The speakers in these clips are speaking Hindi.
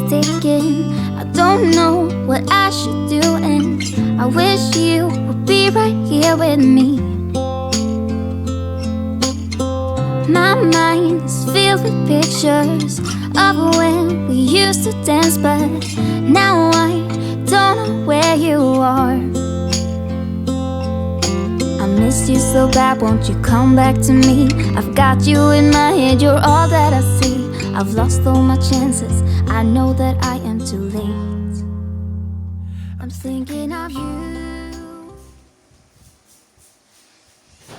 taken. I don't know what I should do, and I wish you would be right here with me. My mind is filled with pictures of when we used to dance, but now I don't know where you are. I miss you so bad, won't you come back to me? I've got you in my head, you're all that I see. I've lost all my chances, I know that I am too late. I'm thinking of you.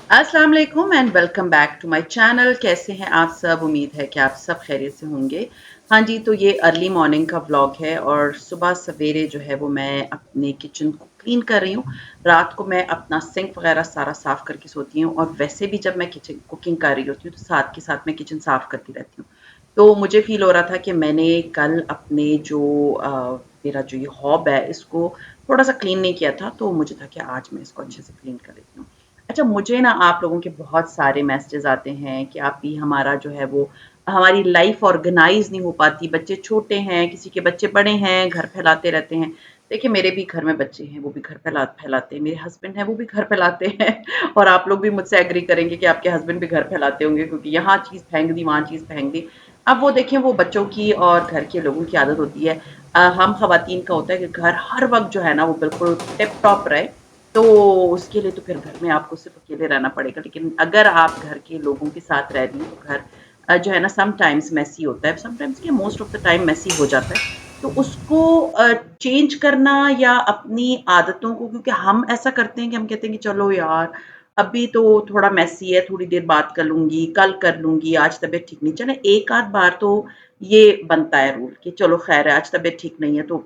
अस्सलाम वालेकुम and welcome back to my channel. कैसे हैं आप सब? उम्मीद है कि आप सब खैरियत से होंगे। हाँ जी, तो ये अर्ली मॉर्निंग का व्लॉग है और सुबह सवेरे जो है वो मैं अपने किचन को क्लीन कर रही हूँ। रात को मैं अपना सिंक वगैरह सारा साफ़ करके सोती हूँ और वैसे भी जब मैं किचन कुकिंग कर रही होती हूँ तो साथ के साथ मैं किचन साफ़ करती रहती हूँ। तो मुझे फ़ील हो रहा था कि मैंने कल अपने जो मेरा जो ये हॉब है इसको थोड़ा-सा क्लीन नहीं किया था, तो मुझे था कि आज मैं इसको अच्छे से क्लीन कर लेती हूँ। अच्छा, मुझे ना आप लोगों के बहुत सारे मैसेजेस आते हैं कि आप भी हमारा जो है वो हमारी लाइफ ऑर्गेनाइज नहीं हो पाती, बच्चे छोटे हैं, किसी के बच्चे बड़े हैं, घर फैलाते रहते हैं। देखिए, मेरे भी घर में बच्चे हैं, वो भी घर फैलाते हैं, मेरे हस्बैंड हैं, वो भी घर फैलाते हैं और आप लोग भी मुझसे एग्री करेंगे कि आपके हस्बैंड भी घर फैलाते होंगे क्योंकि यहाँ चीज़ फेंक दी, वहाँ चीज़ फेंक दी। अब वो देखें, वो बच्चों की और घर के लोगों की आदत होती है। हम ख़वातीन का होता है कि घर हर वक़्त जो है ना वो बिल्कुल टिप टॉप रहे, तो उसके लिए तो फिर घर में आपको सिर्फ़ अकेले रहना पड़ेगा। लेकिन अगर आप घर के लोगों के साथ रह रही हैं तो घर जो है ना समटाइम्स मेसी होता है, समटाइम्स क्या most of the time messy हो जाता है। तो उसको चेंज करना या अपनी आदतों को, क्योंकि हम ऐसा करते हैं कि हम कहते हैं कि चलो यार, अभी तो थोड़ा मेसी है, थोड़ी देर बाद कर लूँगी, कल कर लूँगी, आज तबीयत ठीक नहीं। चलें, एक आध बार तो ये बनता है रूल कि चलो ख़ैर है, आज तबीयत ठीक नहीं है तो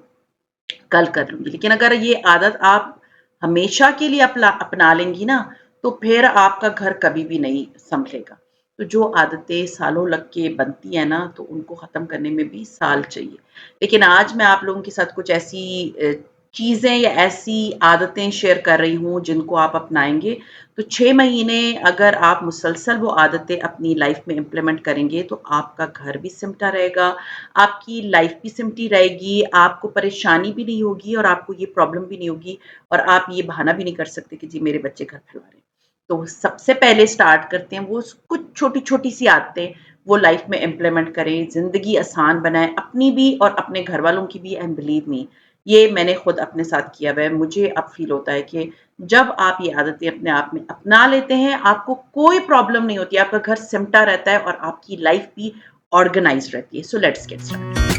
कल कर लूँगी। लेकिन अगर ये आदत आप हमेशा के लिए अपना लेंगी ना, तो फिर आपका घर कभी भी नहीं सँभलेगा। तो जो आदतें सालों लग के बनती हैं ना, तो उनको ख़त्म करने में भी साल चाहिए। लेकिन आज मैं आप लोगों के साथ कुछ ऐसी चीज़ें या ऐसी आदतें शेयर कर रही हूँ, जिनको आप अपनाएँगे, तो 6 महीने अगर आप मुसलसल वो आदतें अपनी लाइफ़ में इम्प्लीमेंट करेंगे, तो आपका घर भी सिमटा रहेगा, आपकी लाइफ भी सिमटी रहेगी, आपको परेशानी भी नहीं होगी और आपको ये प्रॉब्लम भी नहीं होगी और आप ये बहाना भी नहीं कर सकते कि जी मेरे बच्चे घर फैला रहे हैं। तो सबसे पहले स्टार्ट करते हैं वो कुछ छोटी-छोटी सी आदतें वो लाइफ में इम्प्लीमेंट करें, ज़िंदगी आसान बनाएँ, अपनी भी और अपने घरवालों की भी। एंड बिलीव मी, ये मैंने खुद अपने साथ किया हुआ है। मुझे अब फ़ील होता है कि जब आप ये आदतें अपने आप में अपना लेते हैं, आपको कोई प्रॉब्लम नहीं होती, आपका घर सिमटा रहता है और आपकी लाइफ भी ऑर्गेनाइज्ड रहती है। So let's get started.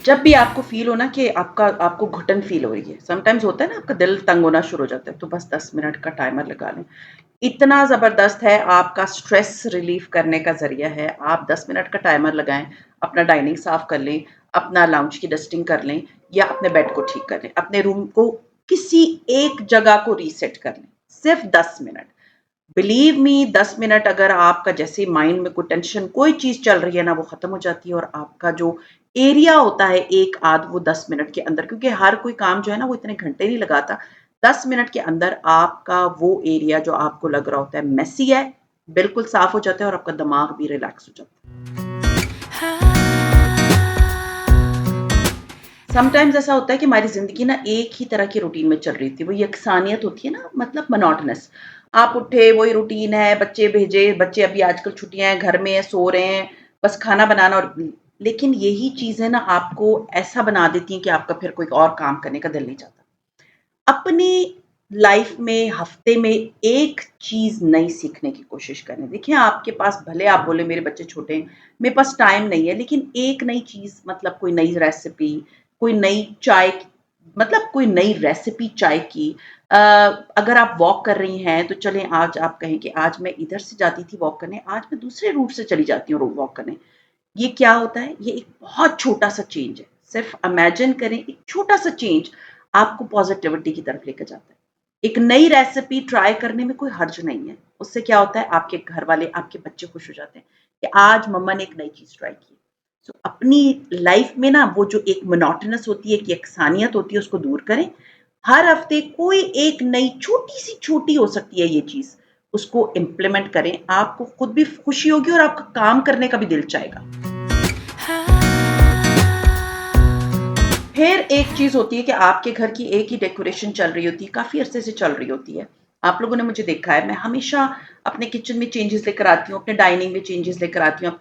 जब भी आपको फ़ील हो ना कि आपको घुटन फ़ील हो रही है, समटाइम्स होता है ना आपका दिल तंग होना शुरू हो जाता है, तो बस 10 मिनट का टाइमर लगा लें। इतना ज़बरदस्त है, आपका स्ट्रेस रिलीफ़ करने का ज़रिया है। आप 10 मिनट का टाइमर लगाएँ, अपना डाइनिंग साफ़ कर लें, अपना लाउंज की डस्टिंग कर लें या अपने बेड को ठीक कर लें, अपने रूम को किसी एक जगह को रीसेट कर लें, सिर्फ़ 10 मिनट। बिलीव मी, 10 मिनट अगर आपका जैसे माइंड में कोई टेंशन कोई चीज़ चल रही है ना, वो ख़त्म हो जाती है और आपका जो एरिया होता है एक आध, वो 10 मिनट के अंदर, क्योंकि हर कोई काम जो है ना वो इतने घंटे नहीं लगाता। 10 मिनट के अंदर आपका वो एरिया जो आपको लग रहा होता है मेसी है, बिल्कुल साफ़ हो जाता है और आपका दिमाग भी रिलैक्स हो जाता है। समटाइम्स ऐसा होता है कि हमारी ज़िंदगी ना एक ही तरह की रूटीन में चल रही थी, वो यकसानियत होती है ना, मतलब मोनोटोनस। आप उठे, वही रूटीन है, बच्चे भेजे, बच्चे अभी आजकल छुट्टियाँ हैं, घर में हैं, सो रहे हैं, बस खाना बनाना और लेकिन यही चीज़ें ना आपको ऐसा बना देती हैं कि आपका फिर कोई और काम करने का दिल नहीं चाहता। अपनी लाइफ में हफ्ते में एक चीज़ नई सीखने की कोशिश करें। देखिए, आपके पास भले आप बोले मेरे बच्चे छोटे हैं, मेरे पास टाइम नहीं है, लेकिन एक नई चीज़, मतलब कोई नई रेसिपी, कोई नई चाय, मतलब कोई नई रेसिपी चाय की। अ, अगर आप वॉक कर रही हैं तो चलें, आज आप कहें कि आज मैं इधर से जाती थी वॉक करने, आज मैं दूसरे रूट से चली जाती हूँ वॉक करने। ये क्या होता है? ये एक बहुत छोटा-सा चेंज है। सिर्फ़ इमेजिन करें, एक छोटा-सा चेंज आपको पॉज़िटिविटी की तरफ लेकर जाता है। एक नई रेसिपी ट्राई करने में कोई हर्ज नहीं है। उससे क्या होता है, आपके घरवाले, आपके बच्चे खुश हो जाते हैं कि आज मम्मा ने एक नई चीज़ ट्राई की। सो अपनी लाइफ़ में ना वो जो एक मोनोटोनस होती है, एक यकसानियत होती है, उसको दूर करें। हर हफ्ते कोई एक नई छोटी-सी, छोटी हो सकती है ये चीज़, उसको इम्प्लीमेंट करें। आपको खुद भी खुशी होगी और आपका काम करने का भी दिल चाहेगा। फिर एक चीज़ होती है कि आपके घर की एक ही डेकोरेशन चल रही होती है, काफ़ी अरसे से चल रही होती है। आप लोगों ने मुझे देखा है, मैं हमेशा अपने किचन में चेंजेस लेकर आती हूँ, अपने डाइनिंग में चेंजेस लेकर आती हूँ,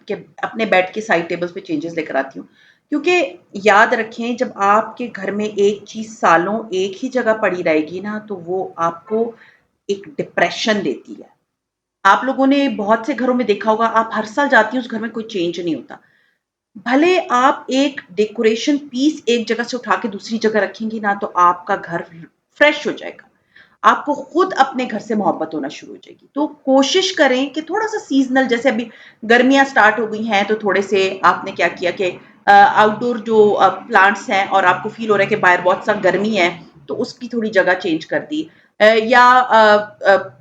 अपने बेड के साइड टेबल्स पे चेंजेस लेकर आती हूँ। क्योंकि याद रखें, जब आपके घर में एक चीज़ सालों एक ही जगह पड़ी रहेगी ना, तो वो आपको एक डिप्रेशन देती है। आप लोगों ने बहुत से घरों में देखा होगा, आप हर साल जाती हैं, उस घर में कोई चेंज नहीं होता। भले आप एक डेकोरेशन पीस एक जगह से उठा के दूसरी जगह रखेंगी ना, तो आपका घर फ्रेश हो जाएगा। आपको खुद अपने घर से मोहब्बत होना शुरू हो जाएगी। तो कोशिश करें कि थोड़ा-सा सीज़नल, जैसे अभी गर्मियाँ स्टार्ट हो गई हैं, तो थोड़े से आपने क्या किया कि आउटडोर जो प्लांट्स हैं और आपको फ़ील हो रहा है कि बाहर बहुत सा गर्मी है, तो उसकी थोड़ी जगह चेंज कर दी। या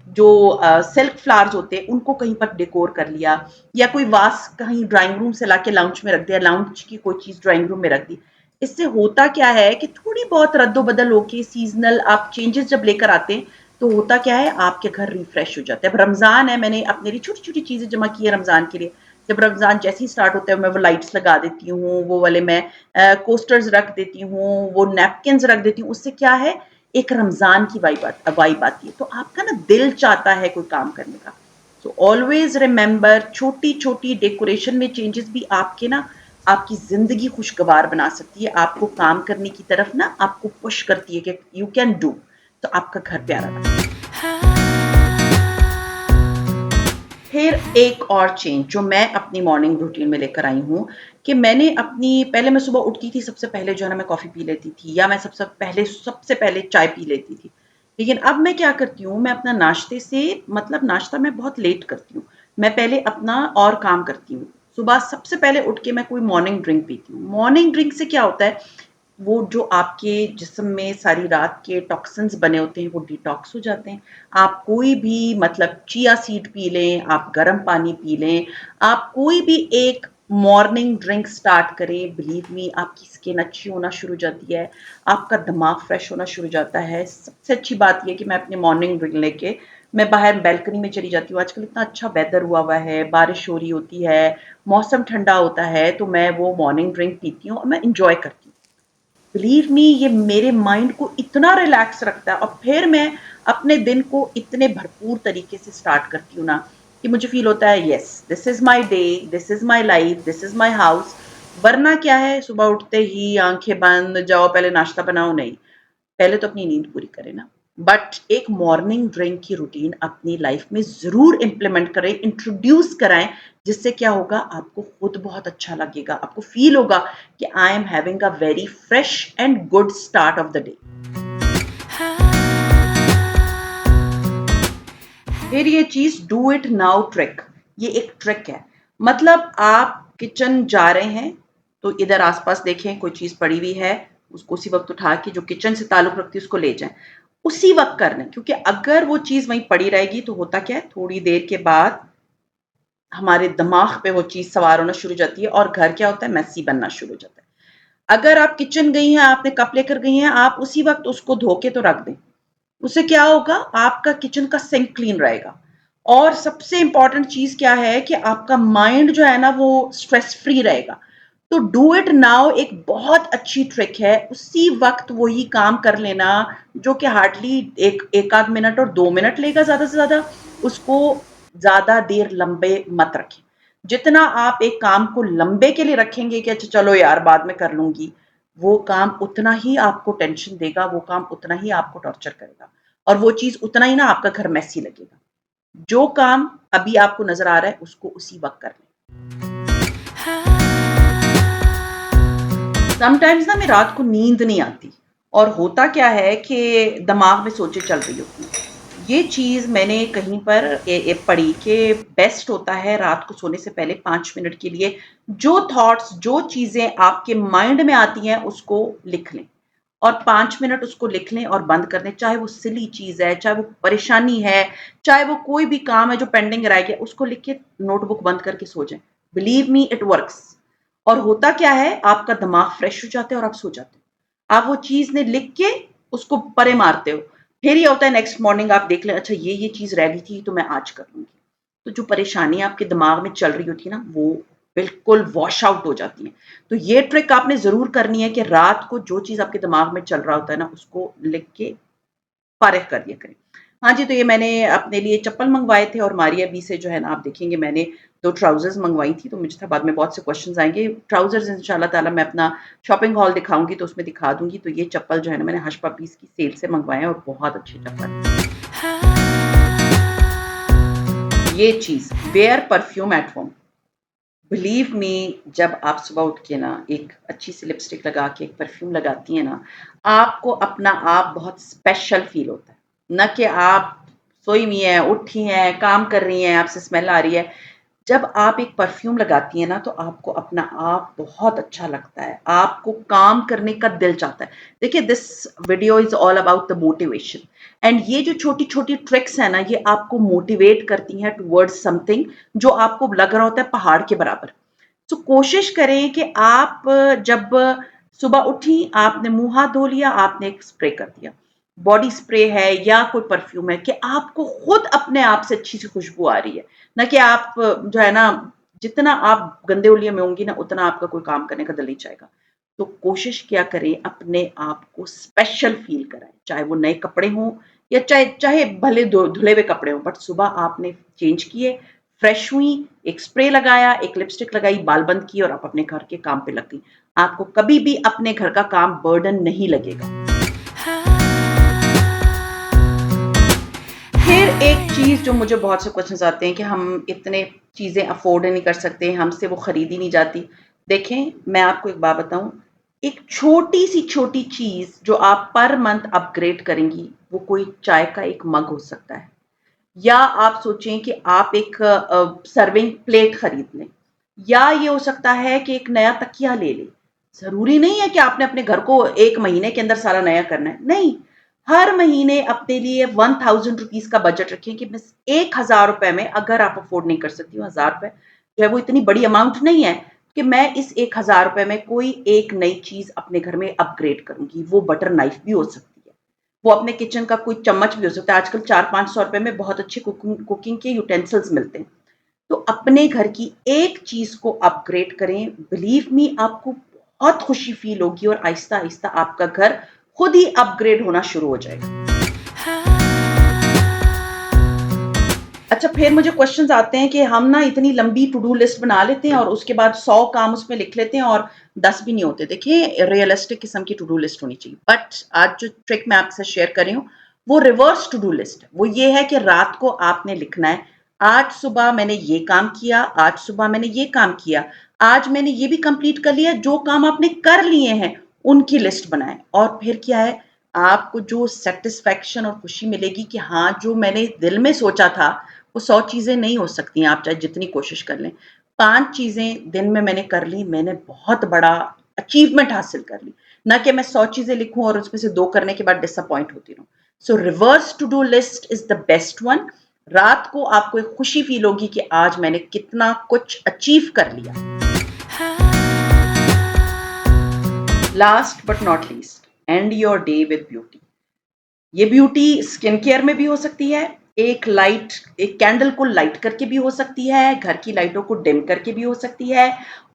जो सिल्क फ्लावर्स होते हैं, उनको कहीं पर डेकोर कर लिया, या कोई वास कहीं ड्राइंग रूम से लाके लाउंज में रख दिया, लाउंज की कोई चीज़ ड्राइंग रूम में रख दी। इससे होता क्या है कि थोड़ी बहुत रद्दो-बदल होके सीज़नल आप चेंजेस जब लेकर आते हैं, तो होता क्या है, आपके घर रिफ्रेश हो जाता है। अब रमज़ान है, मैंने अपने लिए छोटी-छोटी चीज़ें जमा की है रमज़ान के लिए। जब रमज़ान जैसे ही स्टार्ट होता है, मैं वो लाइट्स लगा देती हूँ, वो वाले मैं कोस्टर्स रख देती हूँ, वो नैपकिन्स रख देती हूँ। उससे क्या है, एक रमज़ान की वाइब आती है। तो आपका ना दिल चाहता है कोई काम करने का। सो ऑलवेज़ रिमेंबर, छोटी-छोटी डेकोरेशन में चेंजेस भी आपके ना आपकी ज़िंदगी खुशगवार बना सकती है। आपको काम करने की तरफ ना आपको पुश करती है कि यू कैन डू, तो आपका घर प्यारा लगता है। फिर एक और चेंज जो मैं अपनी मॉर्निंग रूटीन में लेकर आई हूँ, कि मैंने अपनी पहले मैं सुबह उठती थी, सबसे पहले जो है ना मैं कॉफ़ी पी लेती थी, या मैं सबसे पहले चाय पी लेती थी। लेकिन अब मैं क्या करती हूँ, मैं अपना नाश्ते से मतलब नाश्ता मैं बहुत लेट करती हूँ। मैं पहले अपना और काम करती हूँ। सुबह सबसे पहले उठ के मैं कोई मॉर्निंग ड्रिंक पीती हूँ। मॉर्निंग ड्रिंक से क्या होता है, वो जो आपके जिस्म में सारी रात के टॉक्सिन्स बने होते हैं, वो डिटॉक्स हो जाते हैं। आप कोई भी मतलब चिया सीड पी लें, आप गर्म पानी पी लें, आप कोई भी एक मॉर्निंग ड्रिंक स्टार्ट करें, बिलीव मी आपकी स्किन अच्छी होना शुरू हो जाती है, आपका दिमाग फ्रेश होना शुरू हो जाता है। सबसे अच्छी बात ये है कि मैं अपनी मॉर्निंग ड्रिंक लेके मैं बाहर बालकनी में चली जाती हूँ। आजकल इतना अच्छा वेदर हुआ है, बारिश हो रही होती है, मौसम ठंडा होता है, तो मैं वो मॉर्निंग ड्रिंक पीती हूँ और मैं एन्जॉय करती हूँ। बिलीव मी, ये मेरे माइंड को इतना रिलैक्स रखता है, और फिर मैं अपने दिन को इतने भरपूर तरीके से स्टार्ट करती हूँ ना, कि मुझे फील होता है yes, this is my day, this is my life, this is my house. वरना क्या है, सुबह उठते ही आंखें बंद, जाओ पहले नाश्ता बनाओ, नहीं, पहले तो अपनी नींद पूरी करें ना। बट एक मॉर्निंग ड्रिंक की रूटीन अपनी लाइफ में ज़रूर इम्प्लीमेंट करें, इंट्रोड्यूस कराएँ, जिससे क्या होगा, आपको खुद बहुत अच्छा लगेगा, आपको फ़ील होगा कि I am having a very fresh and good start of the day. फिर ये चीज़ डू इट नाउ ट्रिक, ये एक ट्रिक है। मतलब आप किचन जा रहे हैं, तो इधर आस-पास देखें कोई चीज़ पड़ी हुई है, उसको उसी वक़्त उठा के जो किचन से ताल्लुक़ रखती है उसको ले जाएँ। उसी वक़्त कर लें, क्योंकि अगर वो चीज़ वहीं पड़ी रहेगी तो होता क्या है, थोड़ी देर के बाद हमारे दिमाग पे वो चीज़ सवार होना शुरू हो जाती है और घर क्या होता है, मेसी बनना शुरू हो जाता है। अगर आप किचन गई हैं, आपने कप लेकर गई हैं, आप उसी वक़्त उसको धो के तो रख दें। उससे क्या होगा, आपका किचन का सिंक क्लीन रहेगा। और सबसे इम्पोर्टेंट चीज़ क्या है कि आपका माइंड जो है ना, वो स्ट्रेस फ्री रहेगा। तो डू इट नाउ एक बहुत अच्छी ट्रिक है, उसी वक़्त वही काम कर लेना, जो कि हार्डली एक 1 आध मिनट और 2 मिनट लेगा ज़्यादा से ज़्यादा। उसको ज़्यादा देर लंबे मत रखें। जितना आप एक काम को लंबे के लिए रखेंगे कि अच्छा चलो यार बाद में कर लूँगी, वो काम उतना ही आपको टेंशन देगा, वो काम उतना ही आपको टॉर्चर करेगा, और वो चीज़ उतना ही ना आपका घर मेसी लगेगा। जो काम अभी आपको नज़र आ रहा है, उसको उसी वक़्त कर लें। समटाइम्स ना मैं रात को नींद नहीं आती, और होता क्या है कि दिमाग में सोचें चल रही होती हैं। ये चीज़ मैंने कहीं पर पढ़ी कि बेस्ट होता है रात को सोने से पहले 5 मिनट के लिए जो थॉट्स, जो चीज़ें आपके माइंड में आती हैं, उसको लिख लें। और 5 मिनट उसको लिख लें और बंद कर दें। चाहे वो सिली चीज़ है, चाहे वो परेशानी है, चाहे वो कोई भी काम है जो पेंडिंग रह गया, उसको लिख के नोटबुक बंद करके सो जाएँ। Believe me it works. और होता क्या है, आपका दिमाग फ्रेश हो जाता है और आप सो जाते हो। आप वो चीज़ ने लिख के उसको परे मारते हो। फिर ये होता है नेक्स्ट मॉर्निंग आप देख लें, अच्छा ये चीज़ रह गई थी तो मैं आज कर लूँगी। तो जो परेशानी आपके दिमाग में चल रही होती है ना, वो बिल्कुल वॉश आउट हो जाती हैं। तो ये ट्रिक आपने ज़रूर करनी है कि रात को जो चीज़ आपके दिमाग में चल रहा होता है ना, उसको लिख के फ़ारिग कर दिया करें। हाँ जी, तो ये मैंने अपने लिए चप्पल मँगवाए थे और मारिया बी से जो है ना आप देखेंगे मैंने 2 ट्राउज़र्स मँगवाई थी, तो मुझे था बाद में बहुत से क्वेश्चन्स आएँगे। ट्राउज़र्स इंशाअल्लाह ताला मैं अपना शॉपिंग हॉल दिखाऊँगी तो उसमें दिखा दूँगी। तो ये चप्पल जो है ना मैंने हश पपीज़ की सेल से मँगवाए हैं और बहुत अच्छे चप्पल हैं। ये चीज़ wear perfume at home. Believe me जब आप सुबह उठ के ना एक अच्छी सी लिपस्टिक लगा के एक परफ्यूम लगाती हैं ना, आपको अपना आप बहुत स्पेशल फ़ील होता है। ना कि आप सोई हुई हैं, उठी हैं, काम कर रही हैं, आपसे स्मेल आ रही है। जब आप एक परफ्यूम लगाती हैं ना, तो आपको अपना आप बहुत अच्छा लगता है, आपको काम करने का दिल चाहता है। देखिए this video is all about the motivation and ये जो छोटी-छोटी ट्रिक्स हैं ना, ये आपको मोटिवेट करती हैं टुवर्ड्स समथिंग जो आपको लग रहा होता है पहाड़ के बराबर। तो कोशिश करें कि आप जब सुबह उठी, आपने मुँह हाथ धो लिया, आपने एक स्प्रे कर दिया। बॉडी स्प्रे है या कोई परफ्यूम है कि आपको खुद अपने आप से अच्छी-सी खुशबू आ रही है। ना कि आप जो है ना, जितना आप गंदे ओलिये में होंगी ना, उतना आपका कोई काम करने का दिल नहीं चाहेगा। तो कोशिश क्या करें, अपने आप को स्पेशल फ़ील कराएँ, चाहे वो नए कपड़े हों या चाहे चाहे भले धुले हुए कपड़े हों, बट सुबह आपने चेंज किए, फ्रेश हुई, एक स्प्रे लगाया, एक लिपस्टिक लगाई, बाल बंद किए और आप अपने घर के काम पे लग गई। आपको कभी भी अपने घर का काम बर्डन नहीं लगेगा। फिर एक चीज़ जो मुझे बहुत से क्वेश्चन्स आते हैं कि हम इतने चीज़ें अफ़ोर्ड नहीं कर सकते, हमसे वो खरीदी नहीं जाती। देखें, मैं आपको एक बात बताऊँ, एक छोटी-सी छोटी चीज़ जो आप पर मंथ अपग्रेड करेंगी, वो कोई चाय का एक मग हो सकता है। या आप सोचें कि आप एक सर्विंग प्लेट खरीद लें या ये हो सकता है कि एक नया तकिया ले लें। ज़रूरी नहीं है कि आपने अपने घर को 1 महीने के अंदर सारा नया करना है, नहीं। हर महीने अपने लिए ₹1000 का बजट रखें कि बस ₹1000 में अगर आप अफ़ोर्ड नहीं कर सकती हो, ₹1000 जो है वो इतनी बड़ी अमाउंट नहीं है कि मैं इस ₹1000 में कोई एक नई चीज़ अपने घर में अपग्रेड करूँगी। वो बटर नाइफ़ भी हो सकती है। वो अपने किचन का कोई चम्मच भी हो सकता है। आजकल 400-500 में बहुत अच्छे कुकिंग के यूटेंसिल्स मिलते हैं। तो अपने घर की एक चीज़ को अपग्रेड करें। बिलीव मी आपको बहुत खुशी फ़ील होगी और आहिस्ता-आहिस्ता आपका घर खुद ही अपग्रेड होना शुरू हो जाएगा। अच्छा, फिर मुझे क्वेश्चंस आते हैं कि हम ना इतनी लंबी टू डू लिस्ट बना लेते हैं और उसके बाद 100 काम उसमें लिख लेते हैं और 10 भी नहीं होते। देखिए, रियलिस्टिक किस्म की टू डू लिस्ट होनी चाहिए। बट आज जो ट्रिक मैं आपसे शेयर कर रही हूँ, वो रिवर्स टू डू लिस्ट है। वो ये है कि रात को आपने लिखना है, आज सुबह मैंने ये काम किया, आज सुबह मैंने ये काम किया, आज मैंने ये भी कंप्लीट कर लिया। जो काम आपने कर लिए हैं, उनकी लिस्ट बनाएँ और फिर क्या है, आपको जो सैटिस्फैक्शन और खुशी मिलेगी कि हाँ, जो मैंने दिल में सोचा था, वो 100 चीज़ें नहीं हो सकती हैं, आप चाहे जितनी कोशिश कर लें। 5 चीज़ें दिन में मैंने कर ली, मैंने बहुत बड़ा अचीवमेंट हासिल कर ली। ना कि मैं 100 चीज़ें लिखूँ और उसमें से 2 करने के बाद डिसअपॉइंट होती रहूँ। So reverse to do list is the best one. रात को आपको एक खुशी फ़ील होगी कि आज मैंने कितना कुछ अचीव कर लिया। Last but not least, and your day with beauty. ये ब्यूटी स्किन केयर में भी हो सकती है, एक कैंडल को लाइट करके भी हो सकती है, घर की लाइटों को डिम करके भी हो सकती है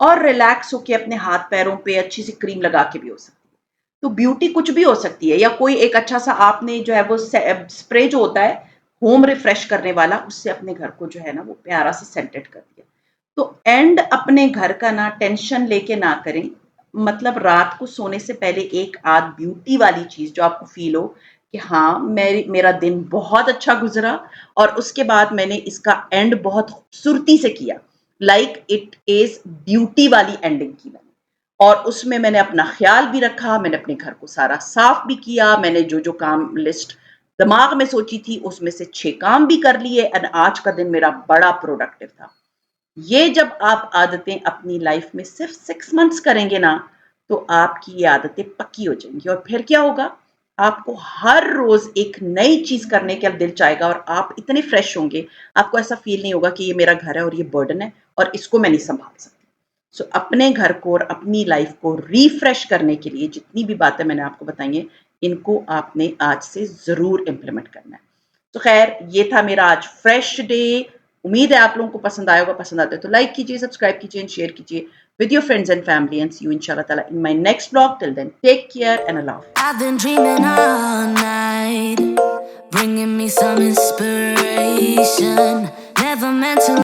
और रिलैक्स होके अपने हाथ पैरों पे अच्छी सी क्रीम लगा के भी हो सकती है। तो ब्यूटी कुछ भी हो सकती है या कोई एक अच्छा सा आपने जो है वो स्प्रे जो होता है होम रिफ्रेश करने वाला, उससे अपने घर को जो है ना वो प्यारा सा सेंटेड कर दिया। तो एंड अपने घर का ना टेंशन लेके ना करें। मतलब रात को सोने से पहले एक आध ब्यूटी वाली चीज़ जो आपको फ़ील हो कि हाँ, मेरा दिन बहुत अच्छा गुज़रा और उसके बाद मैंने इसका एंड बहुत खूबसूरती से किया। लाइक इट इज़ ब्यूटी वाली एंडिंग की मैंने। और उसमें मैंने अपना ख़्याल भी रखा, मैंने अपने घर को सारा साफ़ भी किया, मैंने जो-जो काम लिस्ट दिमाग में सोची थी, उसमें से 6 काम भी कर लिए एंड आज का दिन मेरा बड़ा प्रोडक्टिव था। ये जब आप आदतें अपनी लाइफ में सिर्फ 6 मंथ्स करेंगे ना, तो आपकी ये आदतें पक्की हो जाएँगी और फिर क्या होगा, आपको हर रोज़ एक नई चीज़ करने का दिल चाहेगा और आप इतने फ्रेश होंगे, आपको ऐसा फ़ील नहीं होगा कि ये मेरा घर है और ये बर्डन है और इसको मैं नहीं सँभाल सकती। सो अपने घर को और अपनी लाइफ को रिफ्रेश करने के लिए जितनी भी बातें मैंने आपको बताई हैं, इनको आपने आज से ज़रूर इम्प्लीमेंट करना है। तो ख़ैर, ये था मेरा आज फ्रेश डे, उम्मीद है आप लोगों को पसंद आया होगा, पसंद आता है तो लाइक कीजिए, सब्सक्राइब कीजिए एंड शेयर कीजिए with your friends and family, and see you inshallah ta'ala in my next vlog. Till then, take care and Allah Hafiz. I've been dreaming all night, bringing me some inspiration. Never meant to